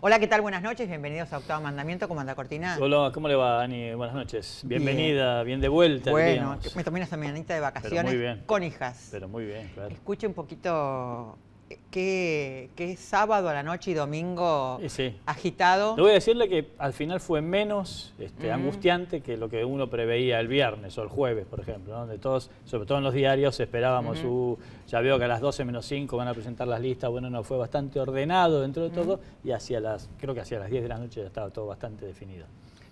Hola, ¿qué tal? Buenas noches, bienvenidos a Octavo Mandamiento. ¿Cómo anda, Cortina? Hola, ¿cómo le va, Ani? Buenas noches. Bienvenida, bien de vuelta. Bueno, diríamos. me tomé una semanita de Pero vacaciones muy bien. con hijas. Pero muy bien, claro. Escuche un poquito qué sábado a la noche y domingo Sí. agitado. Le voy a decirle que al final fue menos angustiante que lo que uno preveía el viernes o el jueves, por ejemplo, ¿no? Donde todos, sobre todo en los diarios, esperábamos ya veo que a las 12 menos 5 van a presentar las listas. Bueno, no, fue bastante ordenado dentro de todo y creo que hacia las 10 de la noche ya estaba todo bastante definido.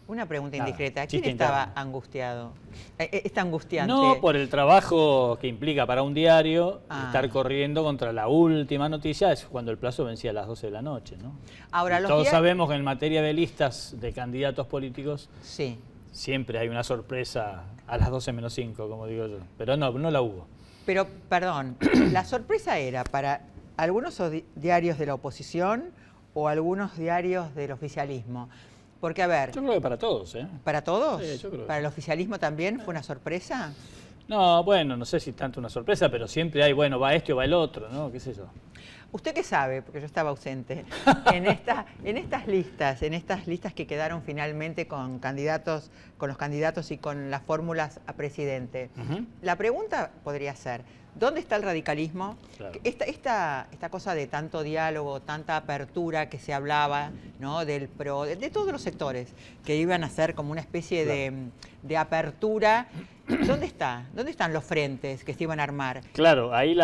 Una pregunta Nada, indiscreta. ¿Quién chiste estaba interno. angustiado? ¿Está angustiante? No, por el trabajo que implica para un diario estar Ah. corriendo contra la última noticia, es cuando el plazo vencía a las 12 de la noche, ¿no? Ahora, los Todos días- sabemos que en materia de listas de candidatos políticos Sí. siempre hay una sorpresa a las 12 menos 5, como digo yo. Pero no la hubo. Pero, perdón, ¿la sorpresa era para algunos diarios de la oposición o algunos diarios del oficialismo? Porque, a ver, Yo creo que para todos, ¿eh? ¿para todos? Sí, yo creo que ¿Para el sí. oficialismo también fue una sorpresa? No, bueno, no sé si tanto una sorpresa, pero siempre hay, bueno, va este o va el otro, ¿no? ¿Qué sé yo? ¿Usted qué sabe? Porque yo estaba ausente. En estas listas que quedaron finalmente con los candidatos y con las fórmulas a presidente. La pregunta podría ser, ¿dónde está el radicalismo? Claro. Esta cosa de tanto diálogo, tanta apertura que se hablaba, ¿no? Del PRO, de todos los sectores, que iban a ser como una especie de apertura. ¿Dónde está? ¿Dónde están los frentes que se iban a armar? Claro, ahí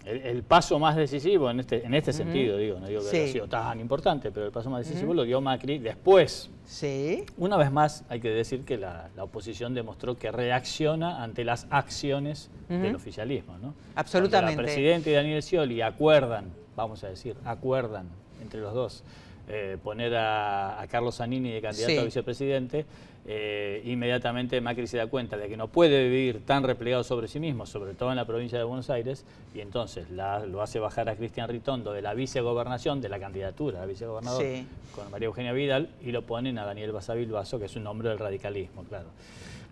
el paso más decisivo en este sentido, digo, no digo que haya sido tan importante, pero el paso más decisivo lo dio Macri después. Sí. Una vez más, hay que decir que la oposición demostró que reacciona ante las acciones del oficialismo, ¿no? Absolutamente. Cuando la presidenta y Daniel Scioli acuerdan entre los dos, poner a Carlos Zanini de candidato a vicepresidente, inmediatamente Macri se da cuenta de que no puede vivir tan replegado sobre sí mismo, sobre todo en la provincia de Buenos Aires, y entonces lo hace bajar a Cristian Ritondo de la vicegobernación, de la candidatura a vicegobernador, con María Eugenia Vidal, y lo ponen a Daniel Basavilbaso, que es un hombre del radicalismo, claro.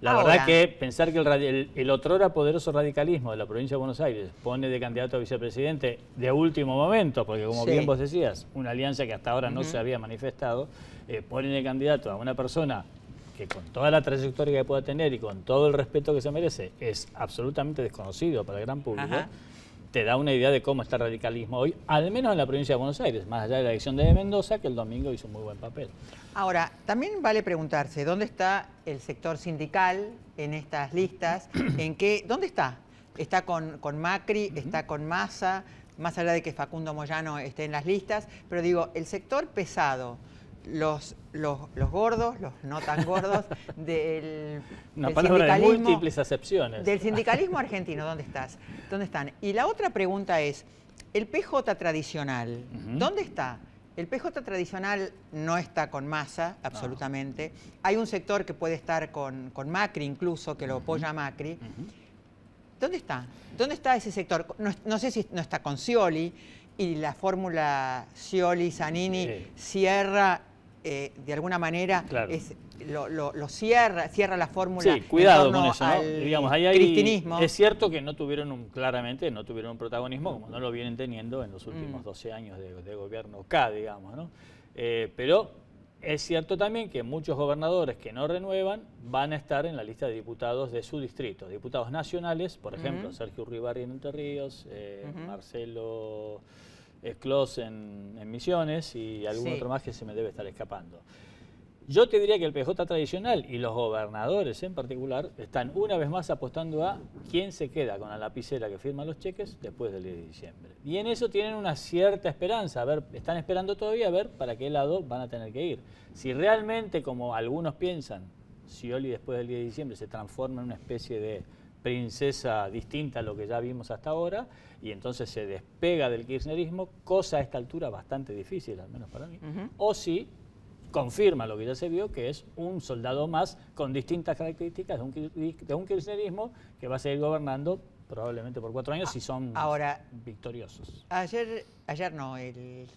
La verdad que pensar que el otrora poderoso radicalismo de la provincia de Buenos Aires pone de candidato a vicepresidente de último momento, porque como bien vos decías, una alianza que hasta ahora no se había manifestado, pone de candidato a una persona que con toda la trayectoria que pueda tener y con todo el respeto que se merece, es absolutamente desconocido para el gran público, te da una idea de cómo está el radicalismo hoy, al menos en la provincia de Buenos Aires, más allá de la elección de Mendoza, que el domingo hizo un muy buen papel. Ahora, también vale preguntarse, ¿dónde está el sector sindical en estas listas? ¿Dónde está? ¿Está con Macri? ¿Está con Massa? Más allá de que Facundo Moyano esté en las listas, pero digo, el sector pesado, los gordos, los no tan gordos, Una palabra de múltiples acepciones. Del sindicalismo argentino, ¿dónde están? Y la otra pregunta es, el PJ tradicional, ¿dónde está? El PJ tradicional no está con Massa, absolutamente. Hay un sector que puede estar con Macri incluso, que lo apoya a Macri. ¿Dónde está? ¿Dónde está ese sector? No sé si no está con Scioli, y la fórmula Scioli-Zanini cierra, de alguna manera, lo cierra la fórmula. Sí, cuidado con eso, ¿no? Al Digamos, ahí cristinismo. Es cierto que no tuvieron un protagonismo, como no lo vienen teniendo en los últimos 12 años de gobierno K, digamos, ¿no? Pero es cierto también que muchos gobernadores que no renuevan van a estar en la lista de diputados de su distrito, diputados nacionales, por ejemplo, Sergio Uribarri en Entre Ríos, Marcelo Clos en Misiones y algún otro más que se me debe estar escapando. Yo te diría que el PJ tradicional y los gobernadores en particular están una vez más apostando a quién se queda con la lapicera que firma los cheques después del 10 de diciembre. Y en eso tienen una cierta esperanza. Están esperando todavía a ver para qué lado van a tener que ir. Si realmente, como algunos piensan, Scioli después del 10 de diciembre se transforma en una especie de princesa distinta a lo que ya vimos hasta ahora, y entonces se despega del kirchnerismo, cosa a esta altura bastante difícil, al menos para mí, o si confirma lo que ya se vio, que es un soldado más con distintas características de un kirchnerismo que va a seguir gobernando probablemente por 4 años si son victoriosos. Ayer no, el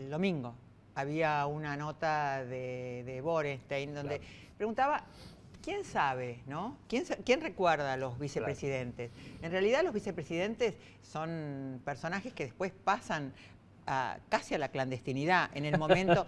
domingo, había una nota de Borenstein donde preguntaba, ¿quién sabe, no? ¿Quién recuerda a los vicepresidentes? En realidad los vicepresidentes son personajes que después pasan casi a la clandestinidad en el momento.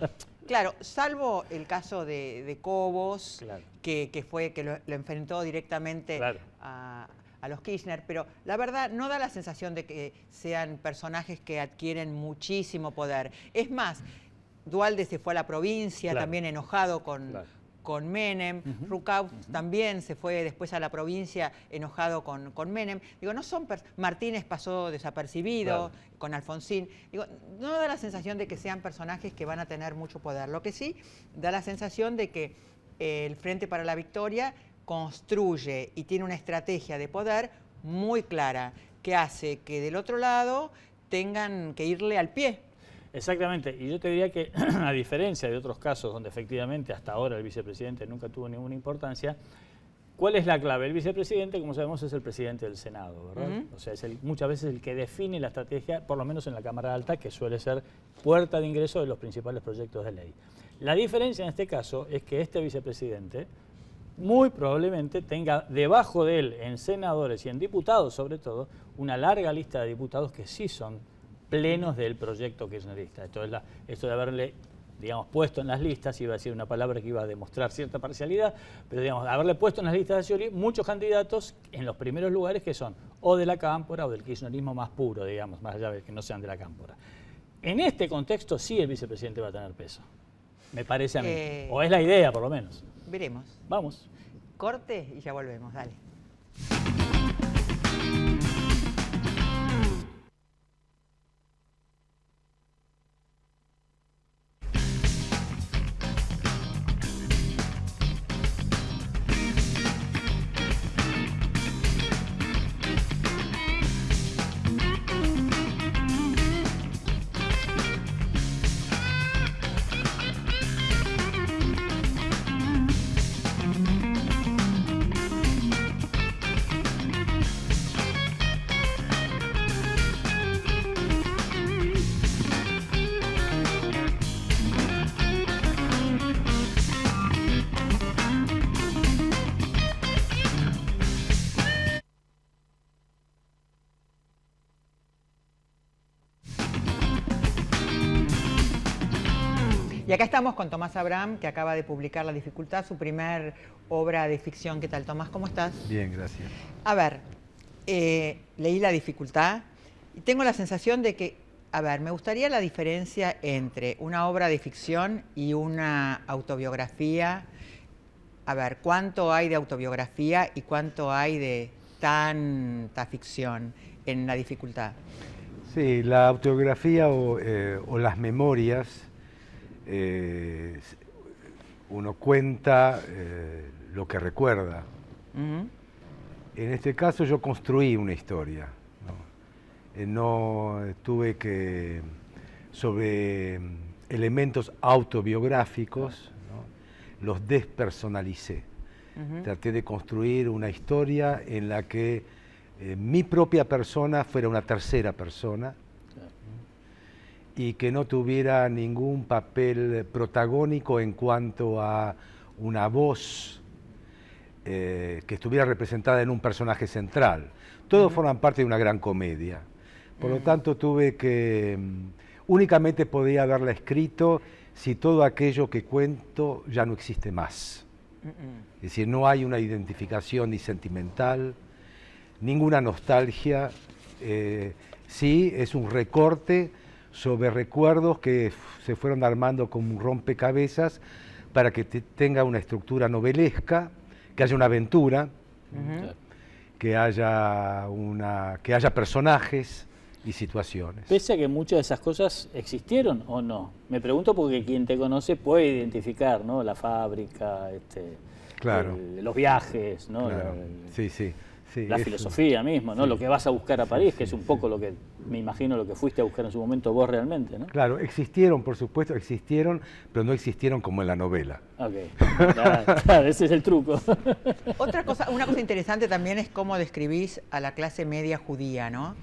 Claro, salvo el caso de Cobos, claro, que lo enfrentó directamente claro, a los Kirchner, pero la verdad no da la sensación de que sean personajes que adquieren muchísimo poder. Es más, Duhalde se fue a la provincia, claro, también enojado claro, con Menem. Rucauf también se fue después a la provincia enojado con Menem. Digo, no son Martínez pasó desapercibido, claro, con Alfonsín. Digo, no da la sensación de que sean personajes que van a tener mucho poder. Lo que sí da la sensación de que el Frente para la Victoria construye y tiene una estrategia de poder muy clara, que hace que del otro lado tengan que irle al pie. Exactamente, y yo te diría que a diferencia de otros casos donde efectivamente hasta ahora el vicepresidente nunca tuvo ninguna importancia, ¿cuál es la clave? El vicepresidente, como sabemos, es el presidente del Senado, ¿verdad? O sea, es muchas veces el que define la estrategia, por lo menos en la Cámara Alta, que suele ser puerta de ingreso de los principales proyectos de ley. La diferencia en este caso es que este vicepresidente muy probablemente tenga debajo de él, en senadores y en diputados sobre todo, una larga lista de diputados que sí son plenos del proyecto kirchnerista. Esto de haberle, digamos, puesto en las listas, iba a decir una palabra que iba a demostrar cierta parcialidad, pero digamos, haberle puesto en las listas de Scioli muchos candidatos en los primeros lugares que son o de la cámpora o del kirchnerismo más puro, digamos, más allá de que no sean de la cámpora. En este contexto sí el vicepresidente va a tener peso, me parece a mí, o es la idea por lo menos. Veremos. Vamos. Corte y ya volvemos, dale. Y acá estamos con Tomás Abraham, que acaba de publicar La Dificultad, su primer obra de ficción. ¿Qué tal, Tomás? ¿Cómo estás? Bien, gracias. A ver, leí La Dificultad y tengo la sensación de que, a ver, me gustaría la diferencia entre una obra de ficción y una autobiografía. A ver, ¿cuánto hay de autobiografía y cuánto hay de tanta ficción en La Dificultad? Sí, la autobiografía o las memorias, uno cuenta lo que recuerda. En este caso yo construí una historia, no tuve que, sobre elementos autobiográficos, ¿no? Los despersonalicé. Traté de construir una historia en la que mi propia persona fuera una tercera persona y que no tuviera ningún papel protagónico en cuanto a una voz que estuviera representada en un personaje central. Todos forman parte de una gran comedia. Por lo tanto, tuve que... únicamente podía haberla escrito si todo aquello que cuento ya no existe más. Es decir, no hay una identificación ni sentimental, ninguna nostalgia. Sí, es un recorte sobre recuerdos que se fueron armando como un rompecabezas para que tenga una estructura novelesca, que haya una aventura, que haya personajes y situaciones. Pese a que muchas de esas cosas existieron o no. Me pregunto porque quien te conoce puede identificar, ¿no? La fábrica, claro, los viajes, ¿no? Claro. Sí. La filosofía mismo, ¿no? Sí. Lo que vas a buscar a París, que es un poco lo que, me imagino, lo que fuiste a buscar en su momento vos realmente, ¿no? Claro, existieron, por supuesto, pero no existieron como en la novela. Ok, claro, ese es el truco. Una cosa interesante también es cómo describís a la clase media judía, ¿no?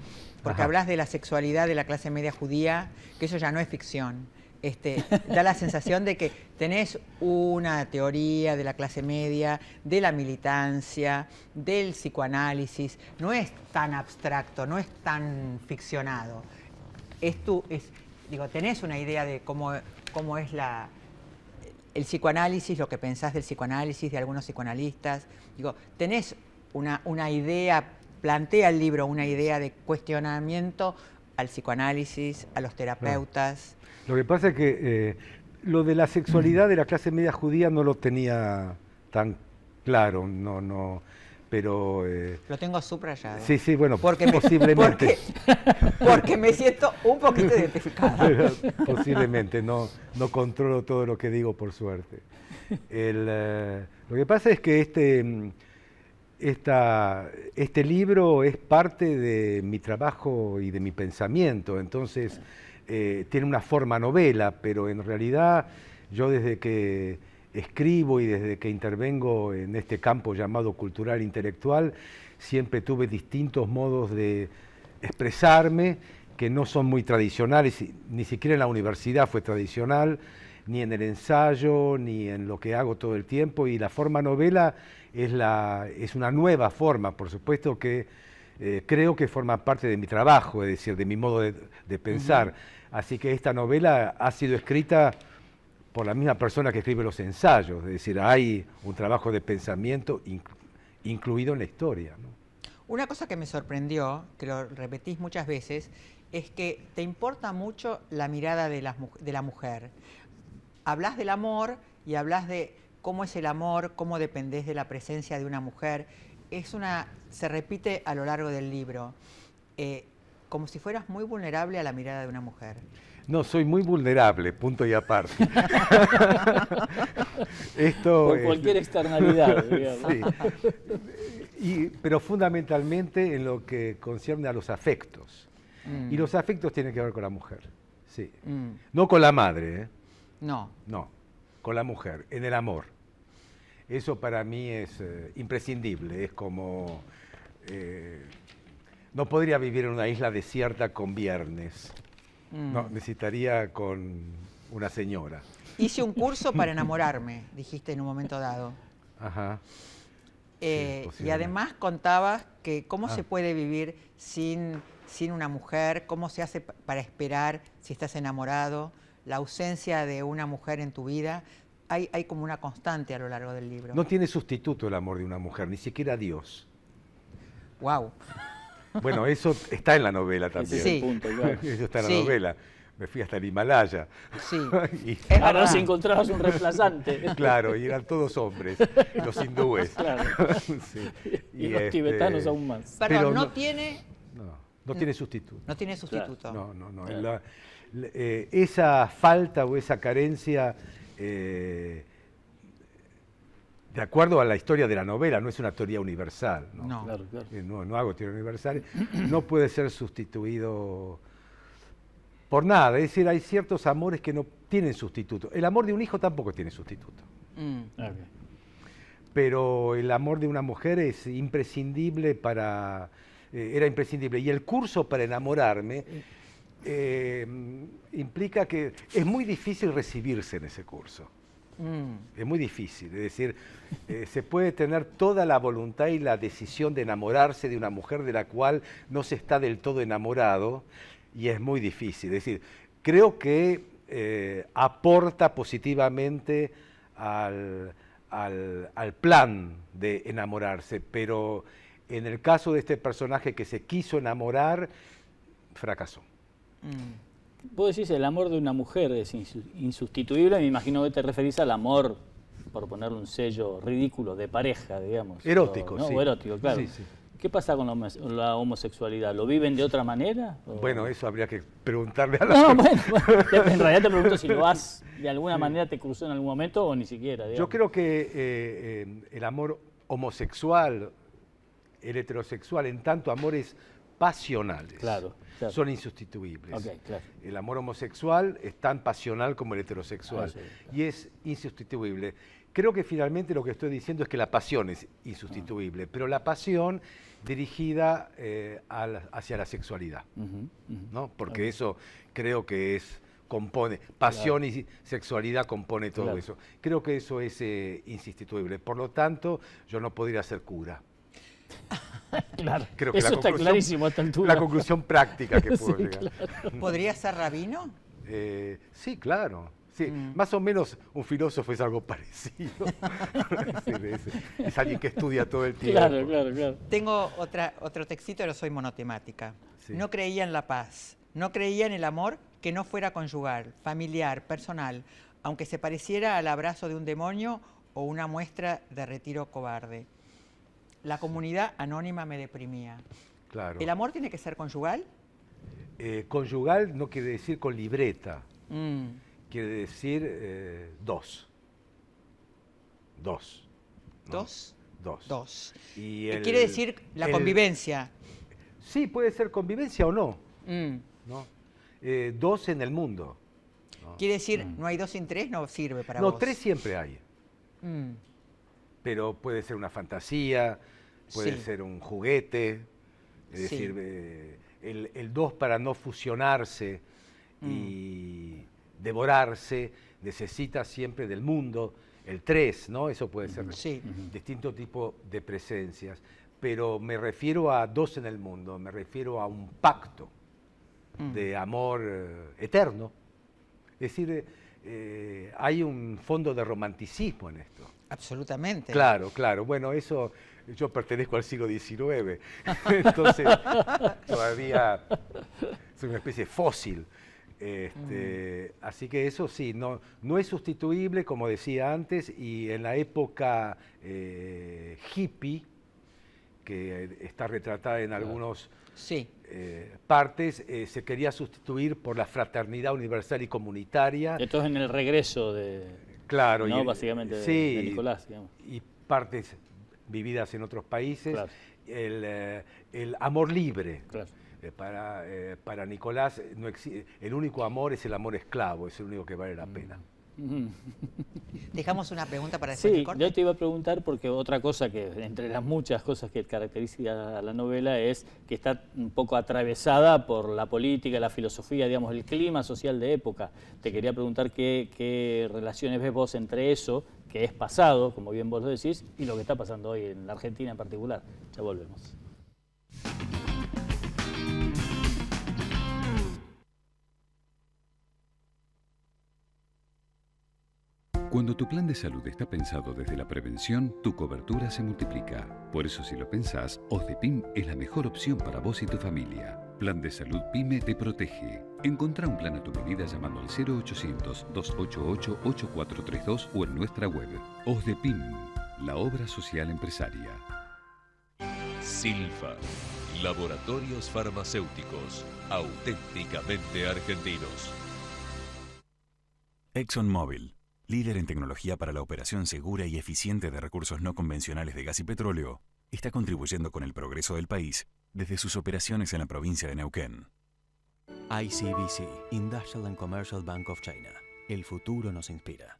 Porque hablas de la sexualidad de la clase media judía, que eso ya no es ficción. Da la sensación de que tenés una teoría de la clase media, de la militancia, del psicoanálisis. No es tan abstracto, no es tan ficcionado. digo, tenés una idea de cómo es el psicoanálisis, lo que pensás del psicoanálisis, de algunos psicoanalistas. Digo, tenés una idea, plantea el libro una idea de cuestionamiento al psicoanálisis, a los terapeutas. Lo que pasa es que lo de la sexualidad de la clase media judía no lo tenía tan claro, pero... Lo tengo subrayado. Sí, bueno, porque posiblemente. Porque me siento un poquito identificada. Posiblemente, no controlo todo lo que digo, por suerte. Lo que pasa es que este libro es parte de mi trabajo y de mi pensamiento, entonces tiene una forma novela, pero en realidad yo desde que escribo y desde que intervengo en este campo llamado cultural intelectual, siempre tuve distintos modos de expresarme que no son muy tradicionales, ni siquiera en la universidad fue tradicional, ni en el ensayo, ni en lo que hago todo el tiempo, y la forma novela es una nueva forma, por supuesto que creo que forma parte de mi trabajo, es decir, de mi modo de pensar. Así que esta novela ha sido escrita por la misma persona que escribe los ensayos, es decir, hay un trabajo de pensamiento incluido en la historia, ¿no? Una cosa que me sorprendió, que lo repetís muchas veces, es que te importa mucho la mirada de la mujer. Hablas del amor y hablas de cómo es el amor, cómo dependés de la presencia de una mujer. Se repite a lo largo del libro, como si fueras muy vulnerable a la mirada de una mujer. No, soy muy vulnerable, punto y aparte. Por cualquier externalidad, digamos. Sí. Pero fundamentalmente en lo que concierne a los afectos. Y los afectos tienen que ver con la mujer, sí. No con la madre, ¿eh? No, con la mujer, en el amor. Eso para mí es imprescindible, es como... no podría vivir en una isla desierta con Viernes. No, necesitaría con una señora. Hice un curso para enamorarme, dijiste en un momento dado. Ajá. Y además contabas que cómo se puede vivir sin una mujer, cómo se hace para esperar si estás enamorado, la ausencia de una mujer en tu vida. Hay como una constante a lo largo del libro. No tiene sustituto el amor de una mujer, ni siquiera Dios. Wow. Bueno, eso está en la novela también. Sí. El punto, claro. Eso está en la novela. Me fui hasta el Himalaya. Sí. Ahora si encontrabas un reemplazante. Claro, y eran todos hombres, los hindúes. Claro. Sí. Y los tibetanos aún más. Pero Pero no tiene... No tiene sustituto. No tiene sustituto. No. Claro. Esa falta o esa carencia, de acuerdo a la historia de la novela, no es una teoría universal. No. Claro. No hago teoría universal. No puede ser sustituido por nada. Es decir, hay ciertos amores que no tienen sustituto. El amor de un hijo tampoco tiene sustituto. Okay. Pero el amor de una mujer es imprescindible era imprescindible. Y el curso para enamorarme implica que es muy difícil recibirse en ese curso. Es muy difícil, es decir, se puede tener toda la voluntad y la decisión de enamorarse de una mujer de la cual no se está del todo enamorado, y es muy difícil. Es decir, creo que aporta positivamente al plan de enamorarse, pero en el caso de este personaje que se quiso enamorar, fracasó. Vos decís el amor de una mujer es insustituible, me imagino que te referís al amor, por ponerle un sello ridículo, de pareja, digamos. Erótico, ¿no? sí. O erótico, claro. Sí. ¿Qué pasa con la homosexualidad? ¿Lo viven de otra manera? ¿O? Bueno, eso habría que preguntarle a la No, bueno, en realidad te pregunto si lo has, de alguna manera te cruzó en algún momento o ni siquiera, digamos. Yo creo que el amor homosexual, el heterosexual, en tanto amores pasionales, Claro. son insustituibles. Okay, claro. El amor homosexual es tan pasional como el heterosexual Sí. y es insustituible. Creo que finalmente lo que estoy diciendo es que la pasión es insustituible, pero la pasión dirigida hacia la sexualidad, ¿no? Porque eso creo que compone, pasión y sexualidad compone todo eso. Creo que eso es insustituible. Por lo tanto, yo no podría ser cura. Claro, Creo que eso está clarísimo a esta altura. La conclusión práctica que puedo llegar. ¿Podría ser rabino? Sí, claro. Sí, más o menos un filósofo es algo parecido. Es alguien que estudia todo el tiempo. Claro, claro, claro. Tengo otro textito, pero soy monotemática. Sí. No creía en la paz, no creía en el amor que no fuera conyugal, familiar, personal, aunque se pareciera al abrazo de un demonio o una muestra de retiro cobarde. La comunidad anónima me deprimía. Claro. ¿El amor tiene que ser conyugal? Conyugal no quiere decir con libreta. Quiere decir dos. Dos. ¿no? ¿Dos? Dos. Dos. Y Quiere decir la convivencia. Sí, puede ser convivencia o no. Mm. ¿no? Dos en el mundo. ¿no? Quiere decir, no hay dos sin tres, no sirve para No, vos. tres siempre hay. Pero puede ser una fantasía, puede Sí. ser un juguete. Es Sí. decir, el dos para no fusionarse y devorarse necesita siempre del mundo. El tres, ¿no? Eso puede ser Sí. distinto tipo de presencias. Pero me refiero a dos en el mundo, me refiero a un pacto de amor eterno. Es decir, hay un fondo de romanticismo en esto. Absolutamente. Claro, claro. Bueno, eso, yo pertenezco al siglo XIX, entonces todavía soy una especie de fósil. Así que eso sí, no es sustituible, como decía antes, y en la época hippie, que está retratada en algunos Sí. partes, se quería sustituir por la fraternidad universal y comunitaria. Esto es en el regreso de, Claro, ¿no? y, Básicamente sí, de Nicolás, digamos. Y partes vividas en otros países. Claro. El amor libre. Claro. Para Nicolás, el único amor es el amor esclavo, es el único que vale la pena. Dejamos una pregunta para después del Sí, corte. yo te iba a preguntar porque otra cosa que, entre las muchas cosas que caracteriza a la novela, es que está un poco atravesada por la política, la filosofía, digamos, el clima social de época. Te quería preguntar qué relaciones ves vos entre eso, que es pasado, como bien vos lo decís, y lo que está pasando hoy en la Argentina en particular. Ya volvemos. Cuando tu plan de salud está pensado desde la prevención, tu cobertura se multiplica. Por eso, si lo pensás, OSDEPIM es la mejor opción para vos y tu familia. Plan de Salud PYME te protege. Encontrá un plan a tu medida llamando al 0800-288-8432 o en nuestra web. OSDEPIM, la obra social empresaria. Silfa, laboratorios farmacéuticos, auténticamente argentinos. ExxonMobil, líder en tecnología para la operación segura y eficiente de recursos no convencionales de gas y petróleo, está contribuyendo con el progreso del país desde sus operaciones en la provincia de Neuquén. ICBC, Industrial and Commercial Bank of China. El futuro nos inspira.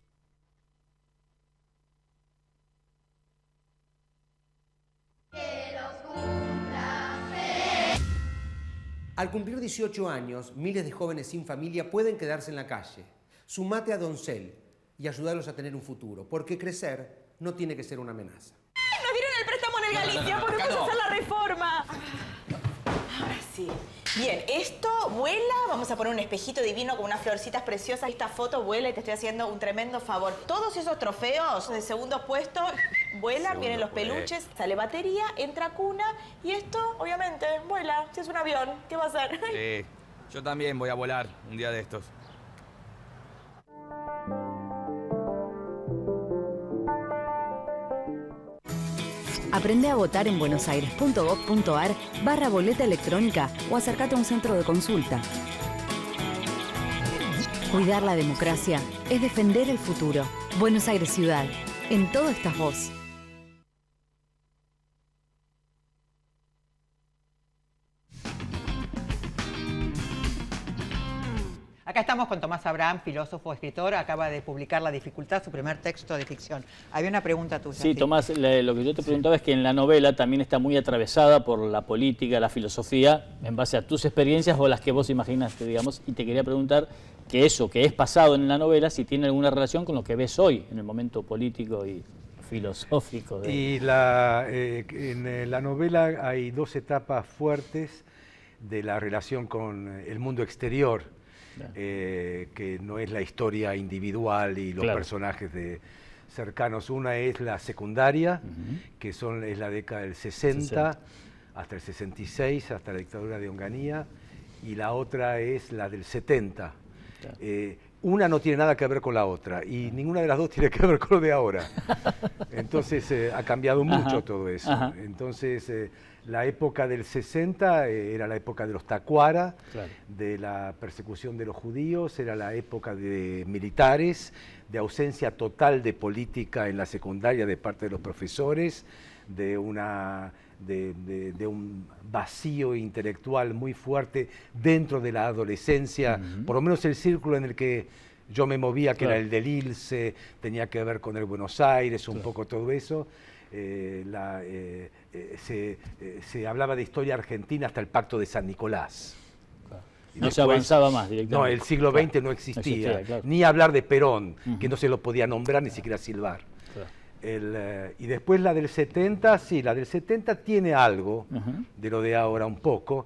Al cumplir 18 años, miles de jóvenes sin familia pueden quedarse en la calle. Sumate a Doncel y ayudarlos a tener un futuro, porque crecer no tiene que ser una amenaza. Nos dieron el préstamo en el Galicia, podemos hacer la reforma. Ahora sí. Bien, esto vuela, vamos a poner un espejito divino con unas florcitas preciosas. Esta foto vuela y te estoy haciendo un tremendo favor. Todos esos trofeos de segundo puesto vuelan, vienen los peluches, sale batería, entra cuna y esto, obviamente, vuela. Si es un avión, ¿qué va a hacer? Sí, yo también voy a volar un día de estos. Aprende a votar en buenosaires.gov.ar/boleta electrónica o acércate a un centro de consulta. Cuidar la democracia es defender el futuro. Buenos Aires Ciudad. En todo estás vos. Acá estamos con Tomás Abraham, filósofo, escritor. Acaba de publicar La dificultad, su primer texto de ficción. Había una pregunta tuya. Sí, Tomás, lo que yo te preguntaba es que en la novela también está muy atravesada por la política, la filosofía, en base a tus experiencias o las que vos imaginaste, digamos, y te quería preguntar que eso que es pasado en la novela, si tiene alguna relación con lo que ves hoy, en el momento político y filosófico. Y en la novela hay dos etapas fuertes de la relación con el mundo exterior. que no es la historia individual y los personajes cercanos. Una es la secundaria, que es la década del 60, hasta el 66, hasta la dictadura de Onganía, y la otra es la del 70. Una no tiene nada que ver con la otra, y ninguna de las dos tiene que ver con lo de ahora. Entonces ha cambiado mucho todo eso. Entonces la época del 60 era la época de los tacuara, de la persecución de los judíos, era la época de militares, de ausencia total de política en la secundaria de parte de los profesores, de un vacío intelectual muy fuerte dentro de la adolescencia, por lo menos el círculo en el que yo me movía, que era el del ILSE, tenía que ver con el Buenos Aires, un poco todo eso. Se hablaba de historia argentina hasta el Pacto de San Nicolás. No se avanzaba más directamente. No, el siglo XX no existía, ni hablar de Perón, que no se lo podía nombrar ni siquiera silbar. Y después la del 70, sí, la del 70 tiene algo de lo de ahora un poco,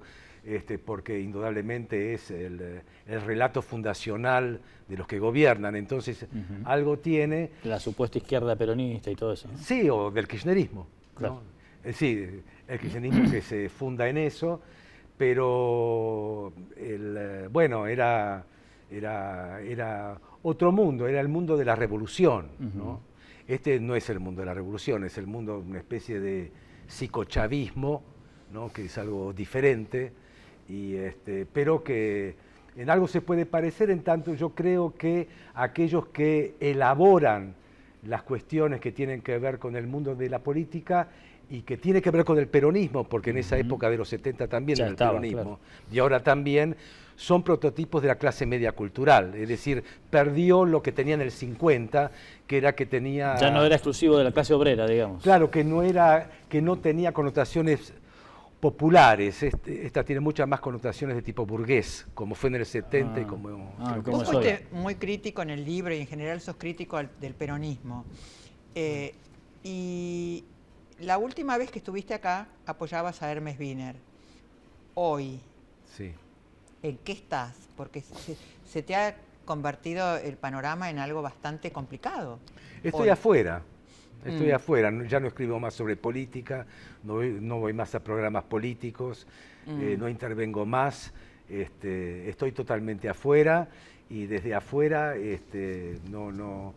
porque indudablemente es el relato fundacional de los que gobiernan, entonces algo tiene... La supuesta izquierda peronista y todo eso, ¿no? Sí, o del kirchnerismo. ¿No? Sí, el kirchnerismo que se funda en eso, pero bueno, era otro mundo, era el mundo de la revolución, ¿no? Este no es el mundo de la revolución, es el mundo de una especie de psicochavismo, ¿no? Que es algo diferente, pero que en algo se puede parecer, en tanto yo creo que aquellos que elaboran las cuestiones que tienen que ver con el mundo de la política y que tiene que ver con el peronismo, porque en esa época de los 70 también era el peronismo, y ahora también, son prototipos de la clase media cultural, es decir, perdió lo que tenía en el 50, que era que tenía... Ya no era exclusivo de la clase obrera, digamos. Claro, que no tenía connotaciones populares, esta tiene muchas más connotaciones de tipo burgués, como fue en el 70 y como... Vos fuiste muy crítico en el libro y en general sos crítico del peronismo. Y la última vez que estuviste acá apoyabas a Hermes Wiener. Hoy, ¿en qué estás? Porque se te ha convertido el panorama en algo bastante complicado. Estoy afuera. Estoy afuera, ya no escribo más sobre política, no voy más a programas políticos, no intervengo más, estoy totalmente afuera y desde afuera no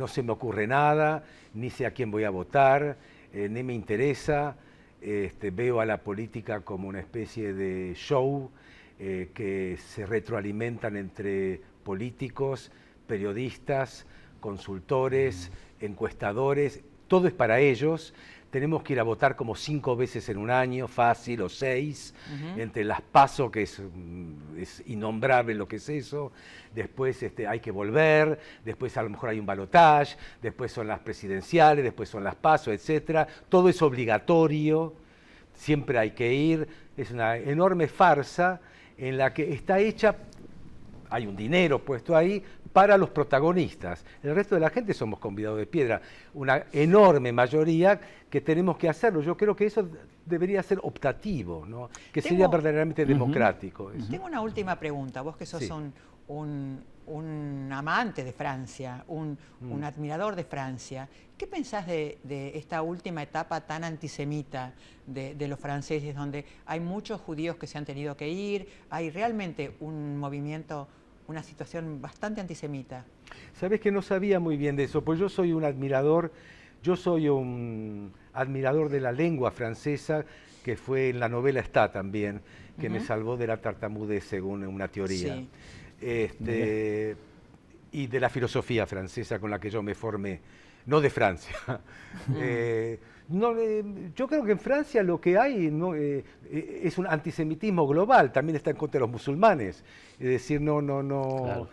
se me ocurre nada, ni sé a quién voy a votar, ni me interesa, veo a la política como una especie de show que se retroalimentan entre políticos, periodistas, consultores, encuestadores, todo es para ellos. Tenemos que ir a votar como 5 veces en un año, fácil, o 6, entre las PASO, que es innombrable lo que es eso, después hay que volver, después a lo mejor hay un balotaje, después son las presidenciales, después son las PASO, etcétera. Todo es obligatorio, siempre hay que ir, es una enorme farsa en la que está hecha, hay un dinero puesto ahí, para los protagonistas. El resto de la gente somos convidados de piedra, una enorme mayoría que tenemos que hacerlo. Yo creo que eso debería ser optativo, ¿no? Que sería verdaderamente democrático. Eso. Tengo una última pregunta, vos que sos un amante de Francia, un admirador de Francia, ¿qué pensás de esta última etapa tan antisemita de los franceses, donde hay muchos judíos que se han tenido que ir, hay realmente un movimiento, una situación bastante antisemita? Sabés que no sabía muy bien de eso, pues yo soy un admirador de la lengua francesa, que fue en la novela Está también, que me salvó de la tartamudez según una teoría. Sí. Y de la filosofía francesa con la que yo me formé, no de Francia. Yo creo que en Francia lo que hay es un antisemitismo global, también está en contra de los musulmanes. Es decir, claro.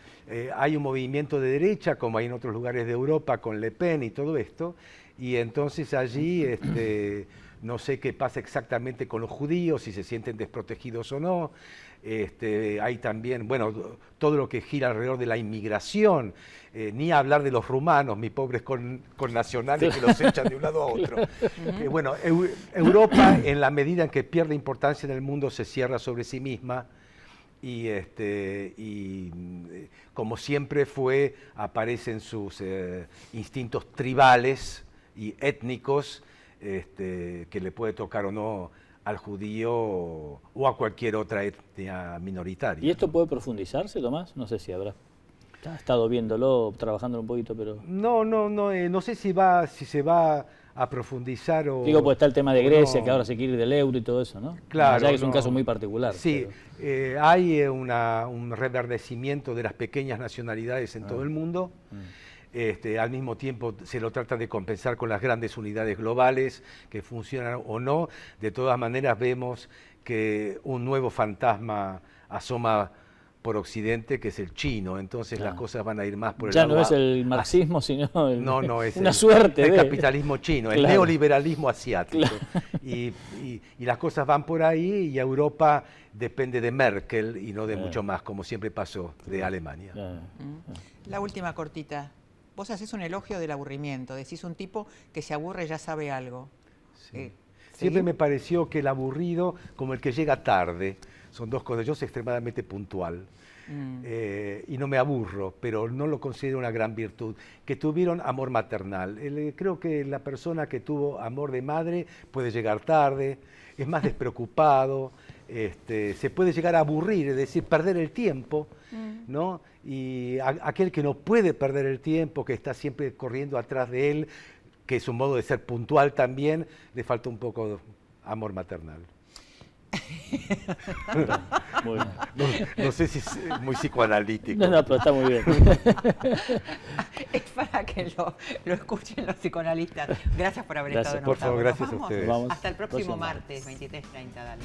Hay un movimiento de derecha, como hay en otros lugares de Europa, con Le Pen y todo esto, y entonces allí no sé qué pasa exactamente con los judíos, si se sienten desprotegidos o no. Hay también, bueno, todo lo que gira alrededor de la inmigración, ni hablar de los rumanos, mis pobres connacionales que los echan de un lado a otro. Bueno, Europa, en la medida en que pierde importancia en el mundo, se cierra sobre sí misma y como siempre aparecen sus instintos tribales y étnicos, que le puede tocar o no al judío o a cualquier otra etnia minoritaria. ¿Y esto puede profundizarse, Tomás? No sé si habrá estado viéndolo, trabajándolo un poquito, pero... No sé si se va a profundizar o... Digo, pues está el tema de Grecia, que ahora se quiere ir del euro y todo eso, ¿no? Claro. Ya que es un caso muy particular. Sí, pero... hay un reverdecimiento de las pequeñas nacionalidades en todo el mundo. Al mismo tiempo se lo trata de compensar con las grandes unidades globales que funcionan o no. De todas maneras vemos que un nuevo fantasma asoma por Occidente, que es el chino, entonces las cosas van a ir más por el lado... Ya no es el marxismo, sino es una suerte el capitalismo chino, el neoliberalismo asiático. Y las cosas van por ahí, y Europa depende de Merkel y no de mucho más, como siempre pasó de Alemania. La última cortita. Vos haces un elogio del aburrimiento, decís un tipo que se aburre ya sabe algo. Sí. Siempre me pareció que el aburrido, como el que llega tarde, son dos cosas. Yo soy extremadamente puntual y no me aburro, pero no lo considero una gran virtud. Que tuvieron amor maternal. Creo que la persona que tuvo amor de madre puede llegar tarde, es más despreocupado, se puede llegar a aburrir, es decir, perder el tiempo, ¿no? Y aquel que no puede perder el tiempo, que está siempre corriendo atrás de él, que es un modo de ser puntual también, le falta un poco de amor maternal. No sé si es muy psicoanalítico. No, pero está muy bien. Es para que lo escuchen los psicoanalistas. Gracias por haber estado en Por favor, Octavo. gracias a ustedes. Vamos. Hasta el próximo martes, 23:30, dale.